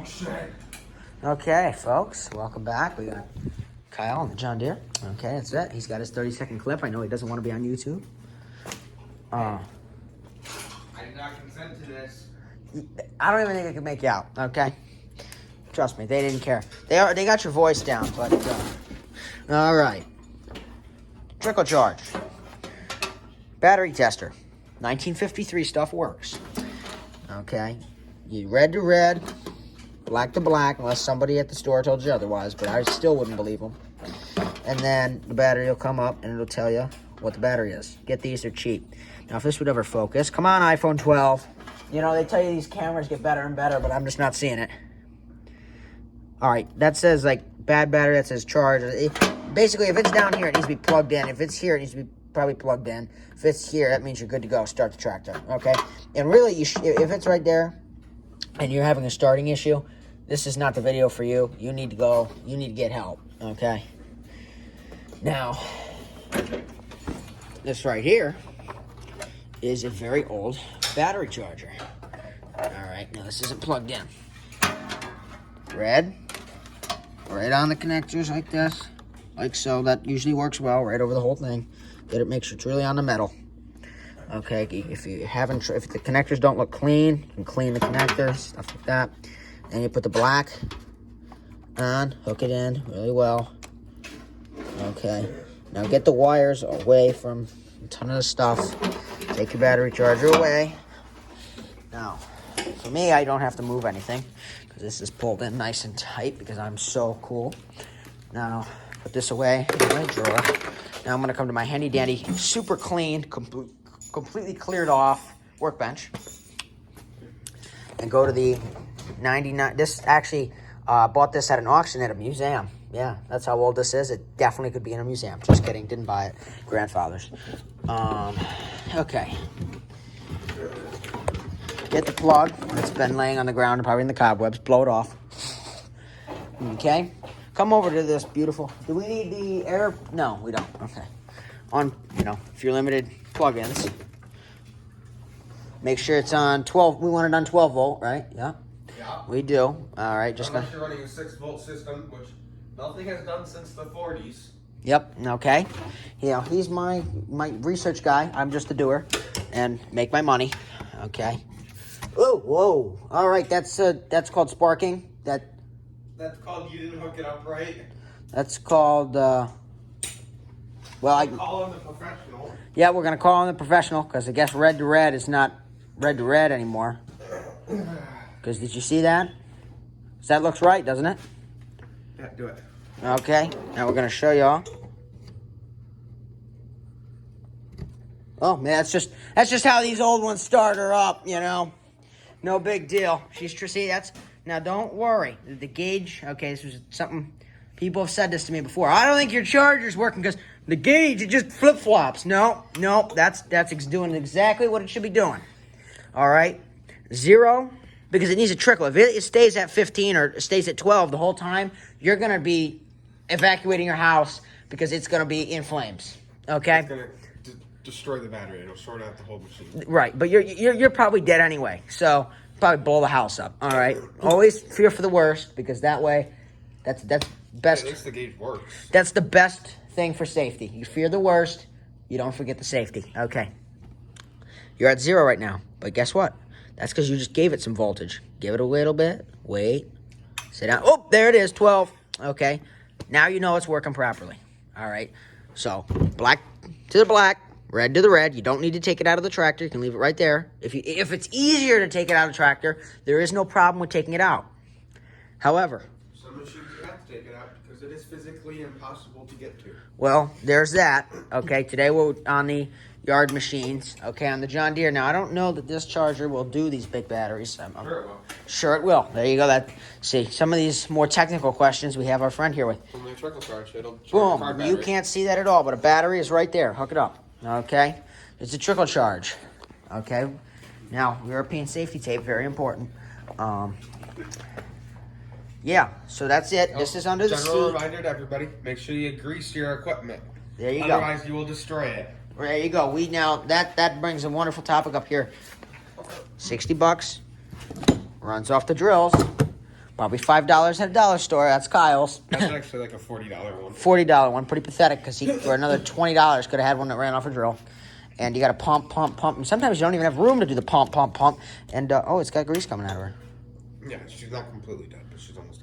shit. Okay, folks, welcome back. We got Kyle on the John Deere. Okay, that's it. He's got his 30-second clip. I know he doesn't want to be on YouTube. I did not consent to this. I don't even think I could make you out, okay? Trust me, they didn't care. They got your voice down, but... all right. Trickle charge. Battery tester. 1953 stuff works. Okay. You red to red, black to black, unless somebody at the store told you otherwise, but I still wouldn't believe them. And then the battery will come up and it'll tell you what the battery is. Get these, they're cheap. Now, if this would ever focus, come on, iPhone 12. You know, they tell you these cameras get better and better, but I'm just not seeing it. All right, that says, like, bad battery, that says charge. Basically, if it's down here, it needs to be plugged in. If it's here, it needs to be probably plugged in. If it's here, that means you're good to go. Start the tractor, okay? And really, if it's right there and you're having a starting issue, this is not the video for you. You need to go. You need to get help, okay? Now, this right here is a very old battery charger. All right, now this isn't plugged in. Red, right on the connectors like this, like so. That usually works well, right over the whole thing. Get it, make sure it's really on the metal. Okay, if the connectors don't look clean, you can clean the connectors, stuff like that. Then you put the black on, hook it in really well. Okay, now get the wires away from a ton of the stuff. Take your battery charger away. Now, for me, I don't have to move anything because this is pulled in nice and tight because I'm so cool. Now, put this away in my drawer. Now I'm going to come to my handy dandy, super clean, completely cleared off workbench and go to the 99. This actually bought this at an auction at a museum. Yeah, that's how old this is. It definitely could be in a museum. Just kidding, didn't buy it. Grandfather's. Okay. Get the plug. It's been laying on the ground, probably in the cobwebs. Blow it off. Okay. Come over to this beautiful. Do we need the air? No, we don't. Okay. If you're limited plugins, make sure it's on 12. We want it on 12 volt, right? Yeah. Yeah. We do. All right. Unless you're running a 6-volt system, which nothing has done since the 40s. Yep. Okay. He's my research guy. I'm just the doer, and make my money. Okay. Oh, whoa. All right. That's called sparking. That's called you didn't hook it up right. That's called. Call him the professional. Yeah, we're gonna call him the professional because I guess red to red is not red to red anymore. Because did you see that? That looks right, doesn't it? Yeah, do it. Okay, now we're going to show y'all. Oh, man, that's just how these old ones start her up, you know. No big deal. Now don't worry. The gauge, okay, this was something, people have said this to me before. I don't think your charger's working because the gauge, it just flip-flops. No, that's doing exactly what it should be doing. All right, 0, because it needs a trickle. If it stays at 15 or stays at 12 the whole time, you're going to be evacuating your house because it's going to be in flames, okay? It's going to destroy the battery. It'll short out the whole machine. Right, but you're probably dead anyway, so probably blow the house up, all right? Always fear for the worst because that way, that's best. At least the gauge works. That's the best thing for safety. You fear the worst, you don't forget the safety, okay? You're at 0 right now, but guess what? That's because you just gave it some voltage. Give it a little bit. Wait. Sit down. Oh, there it is, 12. Okay. Now you know it's working properly. All right. So, black to the black, red to the red. You don't need to take it out of the tractor. You can leave it right there. If it's easier to take it out of the tractor, there is no problem with taking it out. However, some machines you have to take it out because it is physically impossible to get to. Well, there's that. Okay, today we're on the yard machines. Okay, on the John Deere. Now, I don't know that this charger will do these big batteries. Sure it will. Sure it will. There you go. See, some of these more technical questions we have our friend here with. Only a trickle charge. It'll charge Boom. a car battery. You can't see that at all, but a battery is right there. Hook it up. Okay? It's a trickle charge. Okay? Now, European safety tape, very important. Yeah, so that's it. This is under the seat. General reminder to everybody, make sure you grease your equipment. There you go. Otherwise, you will destroy it. There you go. That brings a wonderful topic up here. $60. Runs off the drills. Probably $5 at a dollar store. That's Kyle's. That's actually like a $40 one. $40 one, pretty pathetic because he for another $20 could have had one that ran off a drill. And you got to pump. And sometimes you don't even have room to do the pump. And it's got grease coming out of her. Yeah, she's not completely dead, but she's almost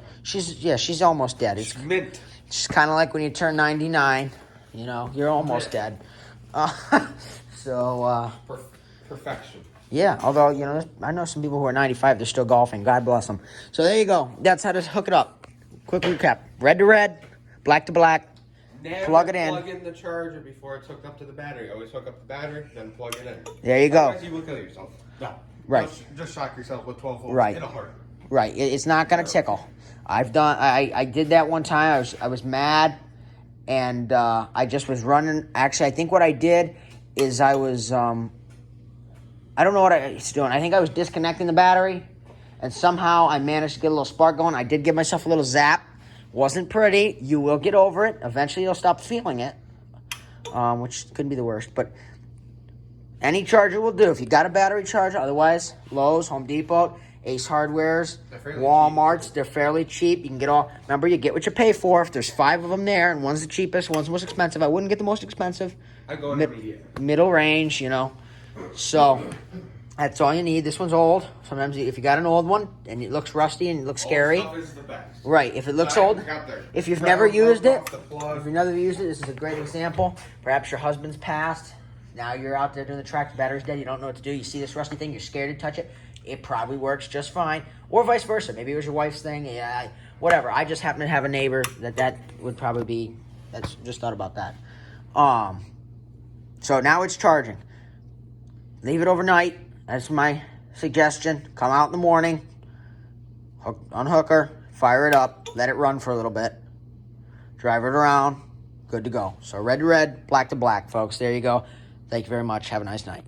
dead. She's almost dead. It's Mint. kind of like when you turn 99. You know, you're almost dead. Perfection. Yeah, although, you know, I know some people who are 95, they're still golfing. God bless them. So there you go. That's how to hook it up. Quick recap. Red to red, black to black. Never plug it in. Plug in the charger before it's hooked up to the battery. Always hook up the battery, then plug it in. There you go. Otherwise you will kill yourself. No. Right. Just shock yourself with 12 volts Right. in a heart. Right. It's not going to tickle. I did that one time. I was mad, and I just was running. Actually, I think what I did is I was... I don't know what I was doing. I think I was disconnecting the battery, and somehow I managed to get a little spark going. I did give myself a little zap. Wasn't pretty. You will get over it. Eventually, you'll stop feeling it, which couldn't be the worst. But any charger will do. If you got a battery charger, otherwise, Lowe's, Home Depot, Ace Hardware's, Walmart's, they're fairly cheap. You can get all. Remember, you get what you pay for. If there's 5 of them there, and one's the cheapest, one's the most expensive, I wouldn't get the most expensive. I go intermediate. Middle range, you know. So that's all you need. This one's old. Sometimes if you got an old one and it looks rusty and it looks scary, Old stuff is the best. right? If it looks old, if you've never used it, This this is a great example. Perhaps your husband's passed. Now you're out there doing the track. The battery's dead. You don't know what to do. You see this rusty thing. You're scared to touch it. It probably works just fine, or vice versa. Maybe it was your wife's thing. Yeah, whatever. I just happen to have a neighbor that would probably be. That's just thought about that. So now it's charging. Leave it overnight. That's my suggestion. Come out in the morning, unhook her, fire it up, let it run for a little bit, drive it around, good to go. So red to red, black to black, folks. There you go. Thank you very much. Have a nice night.